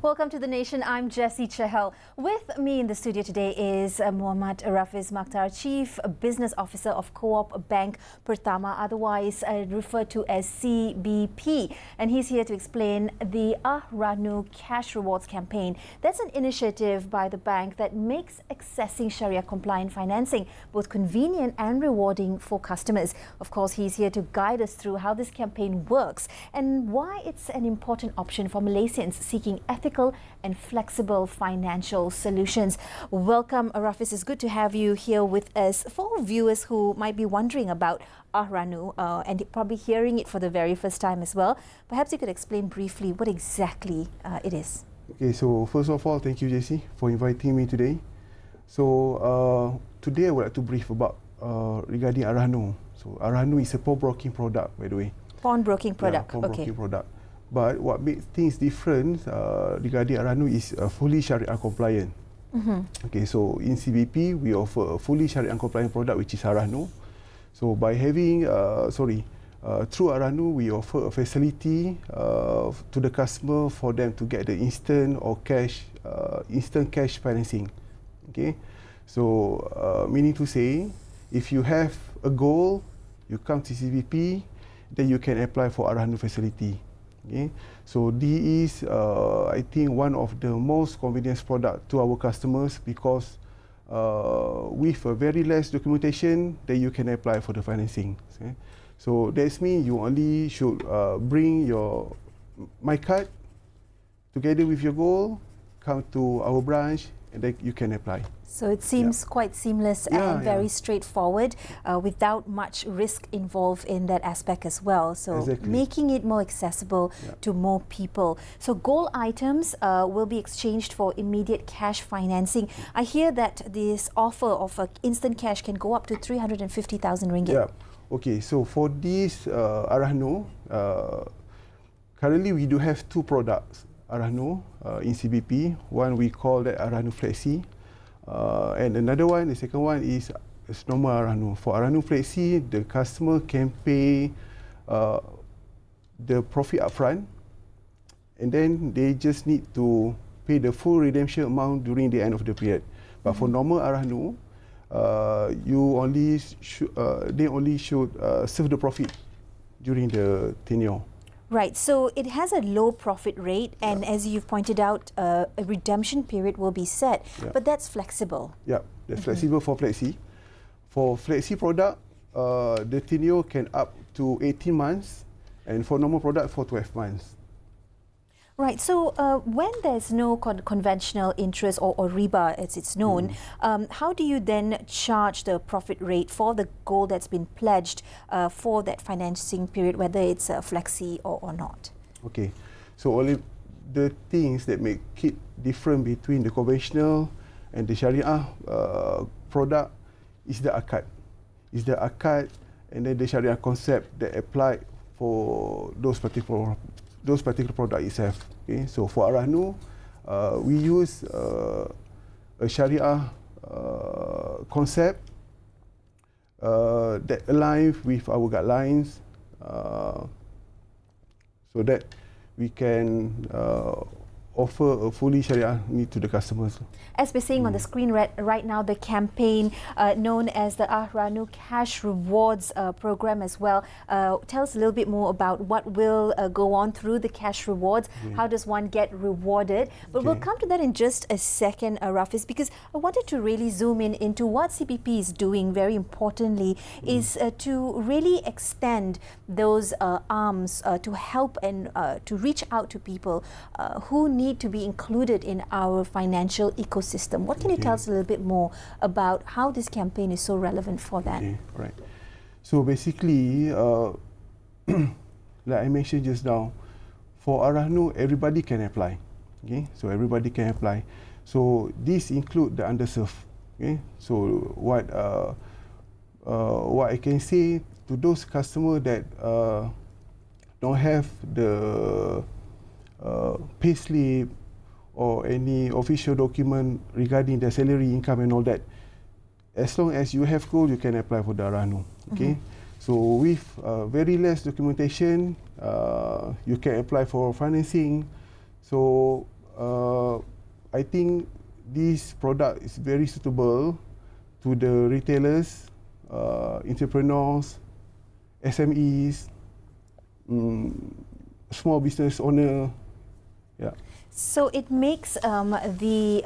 Welcome to The Nation. I'm Jessy Chahal. With me in the studio today is RAFIS MAKHTAR, Chief Business Officer of Co-opbank Pertama, otherwise referred to as CBP. And he's here to explain the Ar-Rahnu cash rewards campaign. That's an initiative by the bank that makes accessing Sharia-compliant financing both convenient and rewarding for customers. Of course, he's here to guide us through how this campaign works and why it's an important option for Malaysians seeking ethical and flexible financial solutions. Welcome, RAFIS. It's good to have you here with us. For viewers who might be wondering about Ar-Rahnu and probably hearing it for the very first time as well, perhaps you could explain briefly what exactly it is. Okay, so first of all, thank you, Jessy, for inviting me today. So today I would like to brief about regarding Ar-Rahnu. So Ar-Rahnu is a pawnbroking product, by the way. Pawnbroking product. Yeah, pawnbroking product. But what makes things different regarding Ar-Rahnu is fully Sharia compliant. Okay, so in CBP we offer a fully Sharia compliant product, which is Ar-Rahnu. So by having, through Ar-Rahnu we offer a facility to the customer for them to get the instant cash financing. Okay, so meaning to say, if you have a goal, you come to CBP, then you can apply for Ar-Rahnu facility. Okay, so this is, I think, one of the most convenient product to our customers because with a very less documentation, then you can apply for the financing. Okay? So that's mean you only should bring your MyCard together with your goal, come to our branch, and then you can apply. So it seems quite seamless and very straightforward without much risk involved in that aspect as well. So making it more accessible to more people. So gold items will be exchanged for immediate cash financing. I hear that this offer of instant cash can go up to 350,000 ringgit. Yeah. Okay, so for this Ar-Rahnu, currently we do have two products. Ar-Rahnu in CBP. One we call that Ar-Rahnu Flexi, and another one, the second one is normal Ar-Rahnu. For Ar-Rahnu Flexi, the customer can pay the profit upfront, and then they just need to pay the full redemption amount during the end of the period. But for normal Ar-Rahnu, they only should serve the profit during the tenure. Right, so it has a low profit rate, and as you've pointed out, a redemption period will be set, but that's flexible. Yeah, that's flexible for Flexi. For Flexi product, the tenure can up to 18 months, and for normal product, for 12 months. Right, so when there's no conventional interest or riba as it's known, how do you then charge the profit rate for the gold that's been pledged for that financing period, whether it's flexi or not? Okay, so only the things that make it different between the conventional and the Sharia product is the akad. Is the akad and then the Sharia concept that apply for those particular product itself. Okay, so for Ar-Rahnu, we use a Sharia concept that aligns with our guidelines, so that we can offer a fully Sharia need to the customers. As we're seeing on the screen right now, the campaign known as the Ar-Rahnu Cash Rewards program as well. Tell us a little bit more about what will go on through the cash rewards. How does one get rewarded? But we'll come to that in just a second, RAFIS, because I wanted to really zoom into what CBP is doing very importantly is to really extend those arms to help and to reach out to people who need to be included in our financial ecosystem. What can you tell us a little bit more about how this campaign is so relevant for that? Okay, right. So basically, like I mentioned just now, for Ar-Rahnu, everybody can apply. Okay, so everybody can apply. So this include the underserved. Okay, so what I can say to those customers that don't have the payslip or any official document regarding their salary, income and all that, as long as you have goal, you can apply for the Ar-Rahnu. Okay, so with very less documentation, you can apply for financing. So I think this product is very suitable to the retailers, entrepreneurs, SMEs, small business owner. Yeah. So it makes the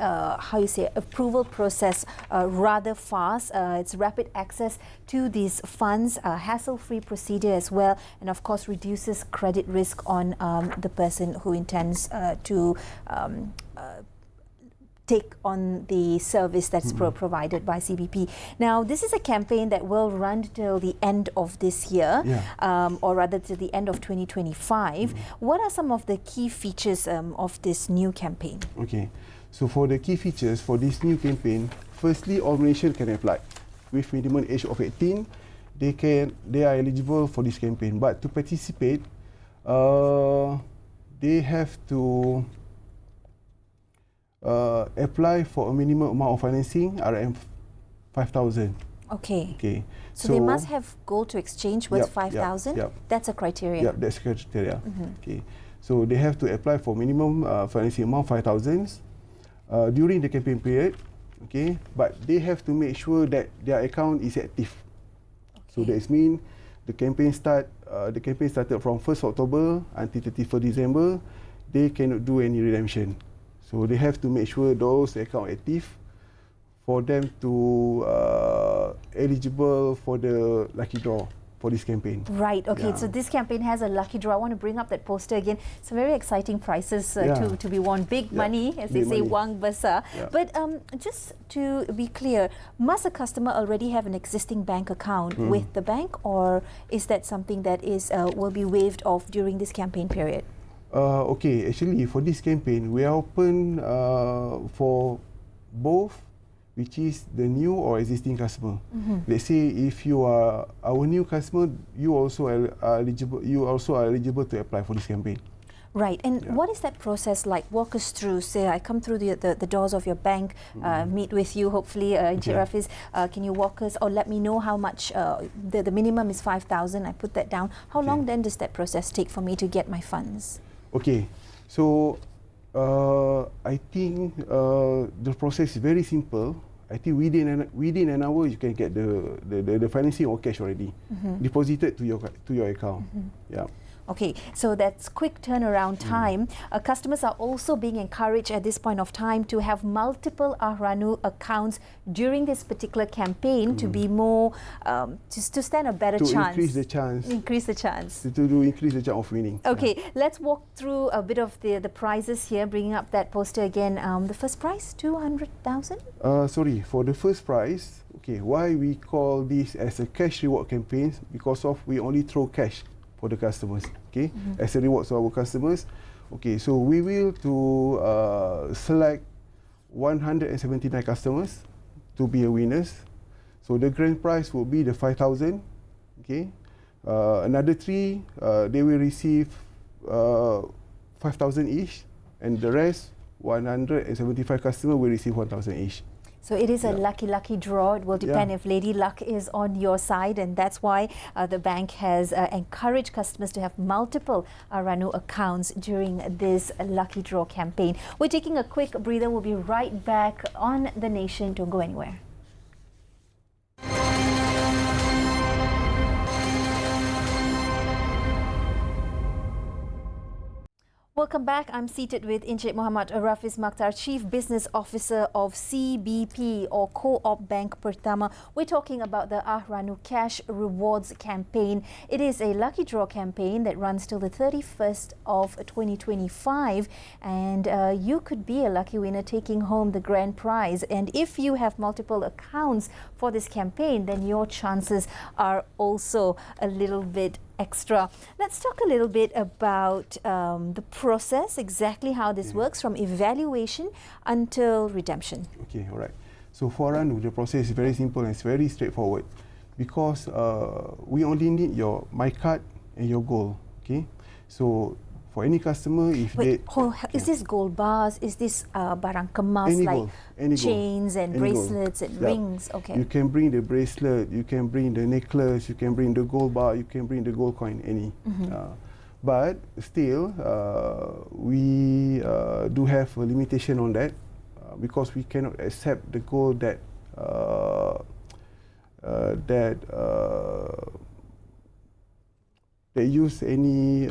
approval process rather fast. It's rapid access to these funds, hassle-free procedure as well, and of course reduces credit risk on the person who intends to take on the service that's provided by CBP. Now, this is a campaign that will run till the end of this year, or rather to the end of 2025. What are some of the key features of this new campaign? Okay, so for the key features for this new campaign, firstly, all Malaysians can apply. With minimum age of 18, they are eligible for this campaign. But to participate, they have to apply for a minimum amount of financing, RM 5,000. Okay. Okay. So they must have gold to exchange worth 5,000? That's a criteria? Yeah, that's a criteria. Okay. So they have to apply for minimum financing amount 5,000 during the campaign period. Okay. But they have to make sure that their account is active. Okay. So that means the campaign started from 1st October until 31st December. They cannot do any redemption. So they have to make sure those account active for them to eligible for the lucky draw for this campaign. Right. Okay. So this campaign has a lucky draw. I want to bring up that poster again. Some very exciting prizes to be won. Big money, as they say, wang besar. But just to be clear, must a customer already have an existing bank account with the bank, or is that something that is will be waived off during this campaign period? Okay, actually for this campaign, we are open for both, which is the new or existing customer. Let's say if you are our new customer, you also are eligible to apply for this campaign. Right, and what is that process like? Walk us through. Say I come through the doors of your bank, meet with you, hopefully, Encik RAFIS. Can you walk us, or let me know how much, the minimum is 5,000, I put that down. How long then does that process take for me to get my funds? Okay, so I think the process is very simple. I think within an hour you can get the financing or cash already deposited to your account. Yeah. Okay, so that's quick turnaround time. Customers are also being encouraged at this point of time to have multiple Ar-Rahnu accounts during this particular campaign to be more, to stand a better chance. To increase the chance. Increase the chance. To increase the chance of winning. Okay, let's walk through a bit of the prizes here, bringing up that poster again. The first prize, 200,000? Sorry, for the first prize, okay, why we call this as a cash reward campaign? Because of we only throw cash for the customers, okay, as a reward to our customers. Okay, so we will select 179 customers to be a winners. So the grand prize will be the 5,000. Okay, another 3 they will receive 5,000 each, and the rest 175 customers will receive 1,000 each. So it is a lucky draw. It will depend if Lady Luck is on your side, and that's why the bank has encouraged customers to have multiple Ar-Rahnu accounts during this lucky draw campaign. We're taking a quick breather. We'll be right back on The Nation. Don't go anywhere. Welcome back. I'm seated with Encik Muhammad RAFIS MAKHTAR, Chief Business Officer of CBP or Co-opbank Pertama. We're talking about the Ar-Rahnu Cash Rewards campaign. It is a lucky draw campaign that runs till the 31st of 2025, and you could be a lucky winner taking home the grand prize. And if you have multiple accounts for this campaign, then your chances are also a little bit extra. Let's talk a little bit about the process, exactly how this works from evaluation until redemption. Okay, all right. So for Ar-Rahnu, the process is very simple and it's very straightforward, because we only need your My Card and your gold. Okay, so for any customer, if is this gold bars? Is this barang kemas like chains and bracelets and rings? Okay. You can bring the bracelet, you can bring the necklace, you can bring the gold bar, you can bring the gold coin, any. But still, we do have a limitation on that because we cannot accept the gold that they use any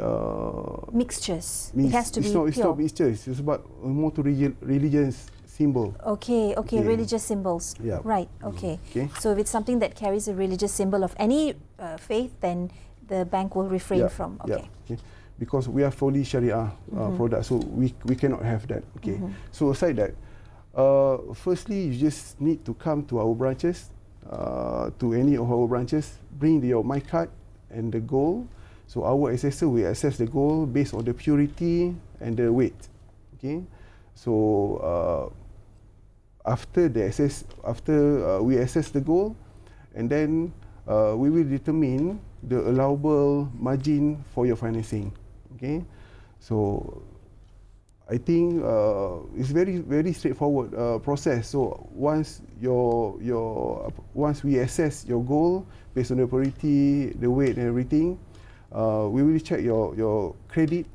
mixtures. It has to be pure. It's not mixtures. It's about more to religious symbol. Okay, religious symbols. Yeah. Right, okay. So if it's something that carries a religious symbol of any faith, then the bank will refrain from. Okay. Because we are fully Sharia product, so we cannot have that. Okay. So aside that, firstly, you just need to come to our branches, to any of our branches, bring your my card and the gold. So our assessor will assess the gold based on the purity and the weight. Okay. So after we assess the gold, and then we will determine the allowable margin for your financing. Okay, so I think it's very straightforward process. So once once we assess your gold based on the purity, the weight, and everything, we will check your credit,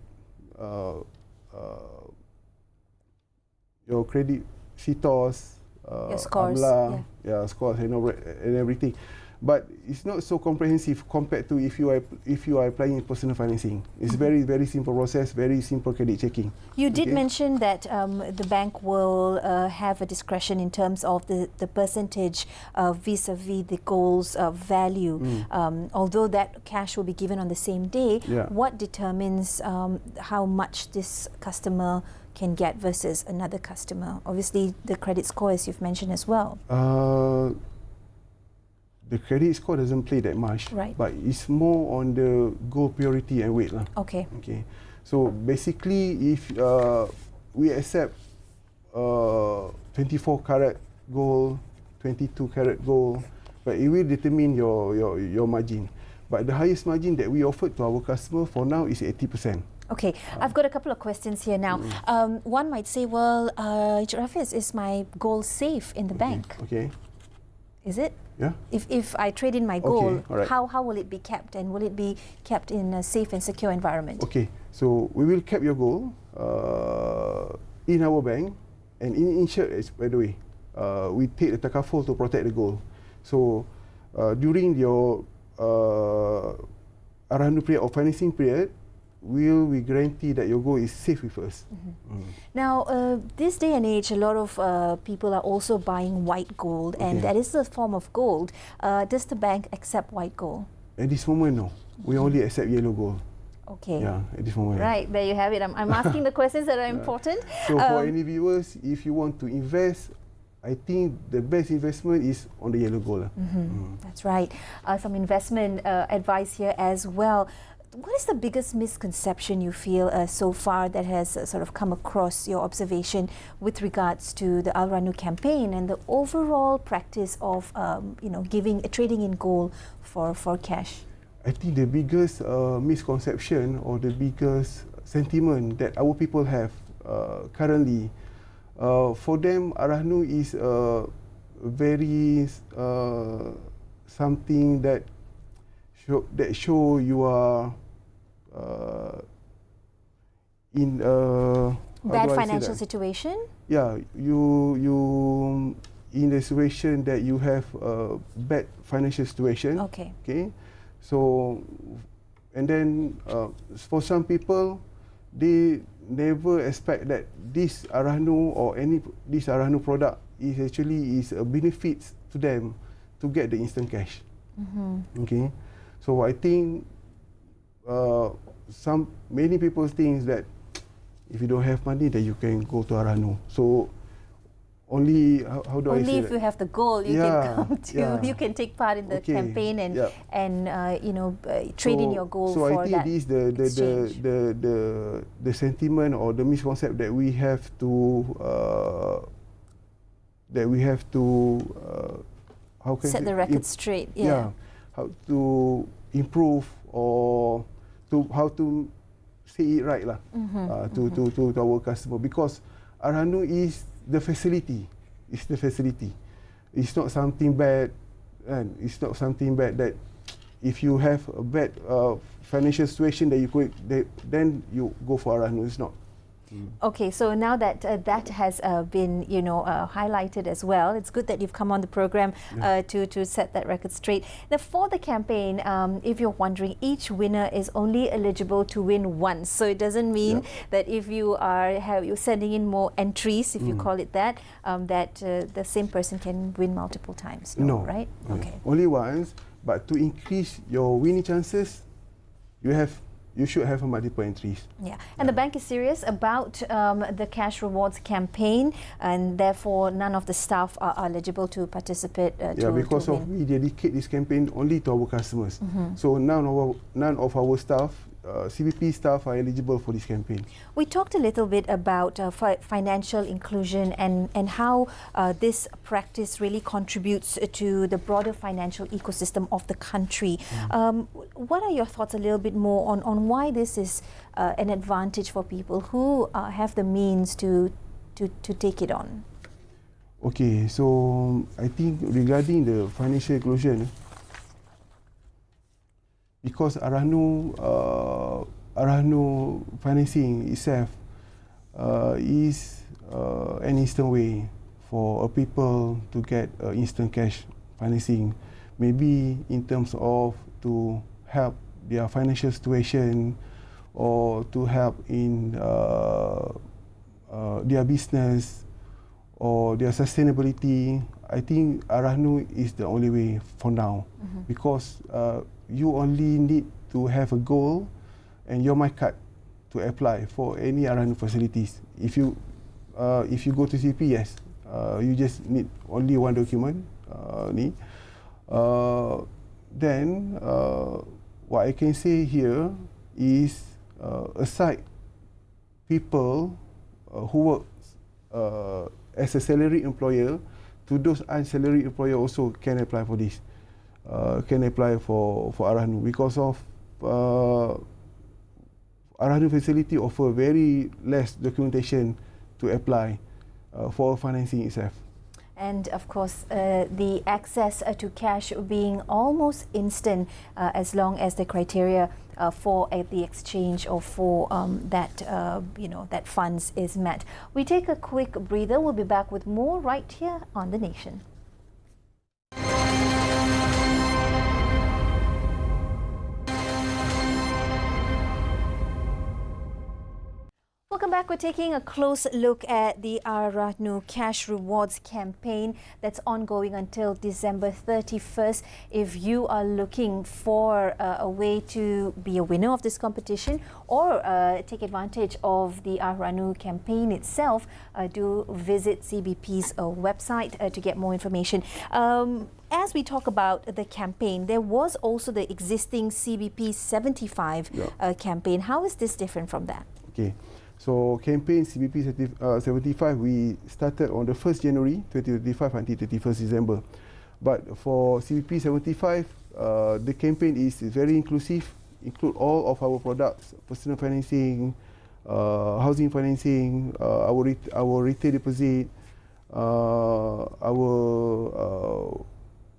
CTOS, your scores, scores and everything. But it's not so comprehensive compared to if you are applying personal financing. It's very simple process, very simple credit checking. You did mention that the bank will have a discretion in terms of the percentage vis-a-vis the gold's value. Although that cash will be given on the same day, what determines how much this customer can get versus another customer? Obviously, the credit score, as you've mentioned as well. The credit score doesn't play that much, but it's more on the gold purity and weight. Okay. So basically, if we accept 24 karat gold, 22 karat gold, but it will determine your margin. But the highest margin that we offer to our customer for now is 80%. Okay, I've got a couple of questions here now. One might say, well, RAFIS, is my gold safe in the bank? Okay. Is it? Yeah. If I trade in my gold, how will it be kept, and will it be kept in a safe and secure environment? Okay, so we will keep your gold in our bank and insured, by the way. We take the takaful to protect the gold. So during your Ar-Rahnu period or financing period, we guarantee that your gold is safe with us. Now, this day and age, a lot of people are also buying white gold, and that is a form of gold. Does the bank accept white gold? At this moment, no. We only accept yellow gold. Okay. Yeah, at this moment. Right, there you have it. I'm asking the questions that are important. So for any viewers, if you want to invest, I think the best investment is on the yellow gold. That's right. Some investment advice here as well. What is the biggest misconception you feel so far that has sort of come across your observation with regards to the Ar-Rahnu campaign and the overall practice of trading in gold for cash? I think the biggest misconception or the biggest sentiment that our people have currently, for them, Ar-Rahnu is very something that show you are in a bad financial situation. Yeah, you in a situation that you have a bad financial situation. Okay. So, and then for some people, they never expect that this Ar-Rahnu or this Ar-Rahnu product is actually a benefit to them to get the instant cash. Okay. So I think many people think that if you don't have money, then you can go to Ar-Rahnu. So only only if you have the gold, you can come to. You can take part in the campaign and trade in your gold. So for I think this is the sentiment or the misconception that we have to set the record straight. How to improve or how to say it right to our customer, because Ar-Rahnu is the facility. It's not something bad, and it's not something bad that if you have a bad financial situation then you go for Ar-Rahnu. It's not. Okay, so now that that has been, highlighted as well, it's good that you've come on the program to set that record straight. Now, for the campaign, if you're wondering, each winner is only eligible to win once. So it doesn't mean that if you you're sending in more entries, if you call it that, that the same person can win multiple times. No, right? Okay. Only once, but to increase your winning chances, you should have multiple entries. Yeah, and the bank is serious about the cash rewards campaign, and therefore none of the staff are eligible to participate. Because we dedicate this campaign only to our customers. So none of our staff, CBP staff, are eligible for this campaign. We talked a little bit about financial inclusion and how this practice really contributes to the broader financial ecosystem of the country. What are your thoughts a little bit more on why this is an advantage for people who have the means to take it on? Okay, so I think regarding the financial inclusion, because Ar-Rahnu financing itself is an instant way for people to get instant cash financing, maybe in terms of to help their financial situation or to help in their business or their sustainability. I think Ar-Rahnu is the only way for now, because you only need to have a goal and your MAKHTAR to apply for any Ar-Rahnu facilities. If you go to CP, yes, you just need only one document. Then what I can say here is, aside people who work as a salary employer, to those unsalaried employer also can apply for this. Can apply for Ar-Rahnu, because of Ar-Rahnu facility offer very less documentation to apply for financing itself. And of course, the access to cash being almost instant as long as the criteria for the exchange or for that funds is met. We take a quick breather. We'll be back with more right here on The Nation. Welcome back. We're taking a close look at the Ar-Rahnu Cash Rewards campaign that's ongoing until December 31st. If you are looking for a way to be a winner of this competition or take advantage of the Ar-Rahnu campaign itself, do visit CBP's website to get more information. As we talk about the campaign, there was also the existing CBP 75 campaign. How is this different from that? Okay. So campaign CBP 75, we started on the 1st January 2025 until 31st December. But for CBP 75, the campaign is very inclusive, include all of our products, personal financing, housing financing, our retail deposit, our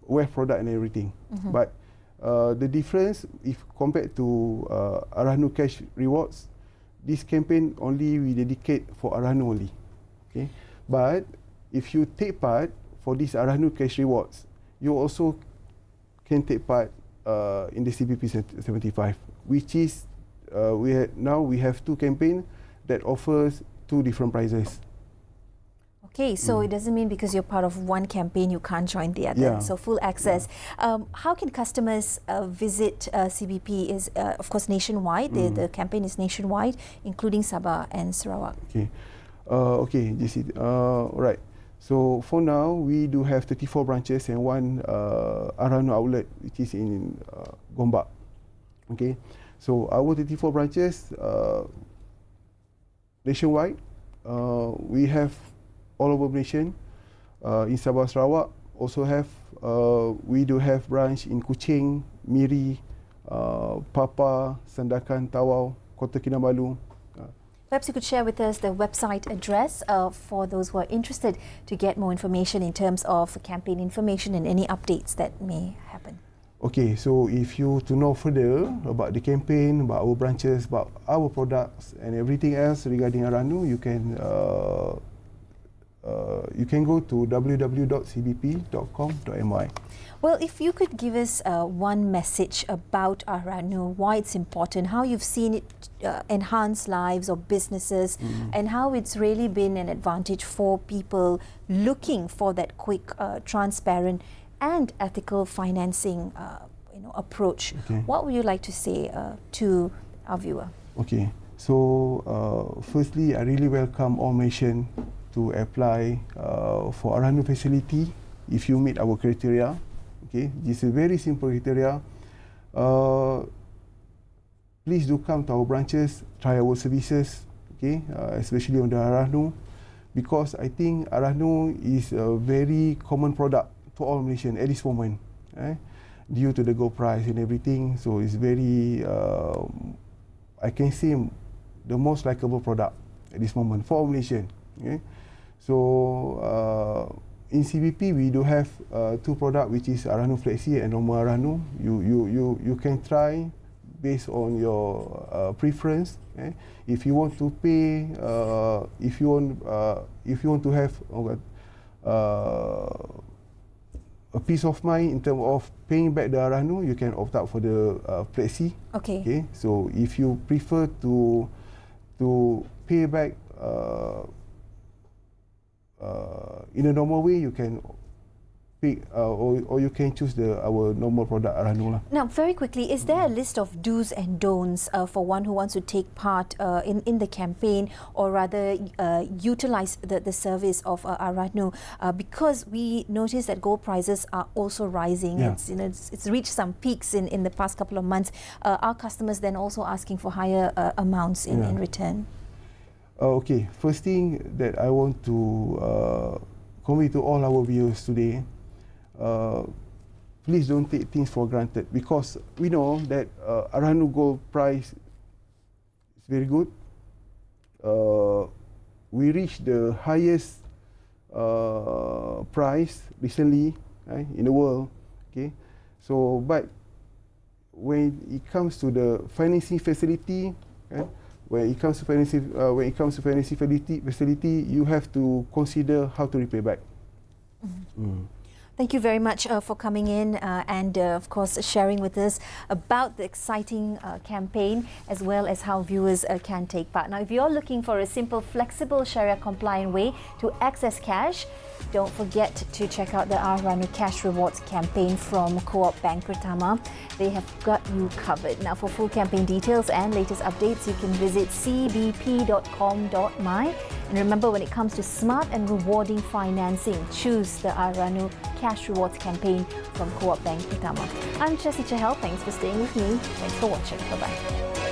wealth product and everything. But the difference, if compared to Ar-Rahnu Cash Rewards, this campaign only we dedicate for Ar-Rahnu only. Okay, but if you take part for this Ar-Rahnu Cash Rewards, you also can take part in the CBP 75, which is now we have two campaigns that offers two different prizes. Okay, so it doesn't mean because you're part of one campaign you can't join the other. Yeah. So full access. How can customers visit CBP? Is of course nationwide. The campaign is nationwide, including Sabah and Sarawak. Okay, okay, Jessy. Right. So for now, we do have 34 branches and one Ar-Rahnu outlet, which is in Gombak. Okay, so our 34 branches nationwide. We have all over nation. In Sabah, Sarawak, also have. We do have branch in Kuching, Miri, Papa, Sandakan, Tawau, Kota Kinabalu. Perhaps you could share with us the website address for those who are interested to get more information in terms of campaign information and any updates that may happen. Okay, so if you to know further about the campaign, about our branches, about our products and everything else regarding Ar-Rahnu, you can go to www.cbp.com.my. Well, if you could give us one message about Ar-Rahnu, why it's important, how you've seen it enhance lives or businesses, and how it's really been an advantage for people looking for that quick, transparent and ethical financing approach. Okay. What would you like to say to our viewer? Okay, so firstly, I really welcome all Malaysians to apply for Ar-Rahnu facility if you meet our criteria. Okay, this is a very simple criteria. Please do come to our branches, try our services, okay, especially on the Ar-Rahnu, because I think Ar-Rahnu is a very common product to all Malaysians at this moment, due to the gold price and everything. So it's very, I can say, the most likable product at this moment for all Malaysians. Okay? So in CBP we do have two products, which is Ar-Rahnu Flexi and normal Ar-Rahnu. You can try based on your preference. If you want to pay, if you want to have a peace of mind in terms of paying back the Ar-Rahnu, you can opt out for the Flexi. Okay. Okay. So if you prefer to pay back in a normal way, you can pick or you can choose our normal product Ar-Rahnu lah. Now, very quickly, is there a list of do's and don'ts for one who wants to take part in the campaign, or rather utilize the service of Ar-Rahnu? Because we notice that gold prices are also rising. Yeah. It's reached some peaks in the past couple of months. Are customers then also asking for higher amounts in return? Okay, first thing that I want to convey to all our viewers today, please don't take things for granted, because we know that Ar-Rahnu gold price is very good. We reached the highest price recently in the world. Okay, so but when it comes to the financing facility, when it comes to financing facility, you have to consider how to repay back. Thank you very much for coming in and of course sharing with us about the exciting campaign, as well as how viewers can take part. Now, if you're looking for a simple, flexible, Sharia compliant way to access cash, don't forget to check out the Ar-Rahnu Cash Rewards campaign from Co-opbank Pertama. They have got you covered. Now, for full campaign details and latest updates, you can visit cbp.com.my. And remember, when it comes to smart and rewarding financing, choose the Ar-Rahnu Cash Rewards campaign from Co-opbank Pertama. I'm Jessy Chahal. Thanks for staying with me. Thanks for watching. Bye-bye.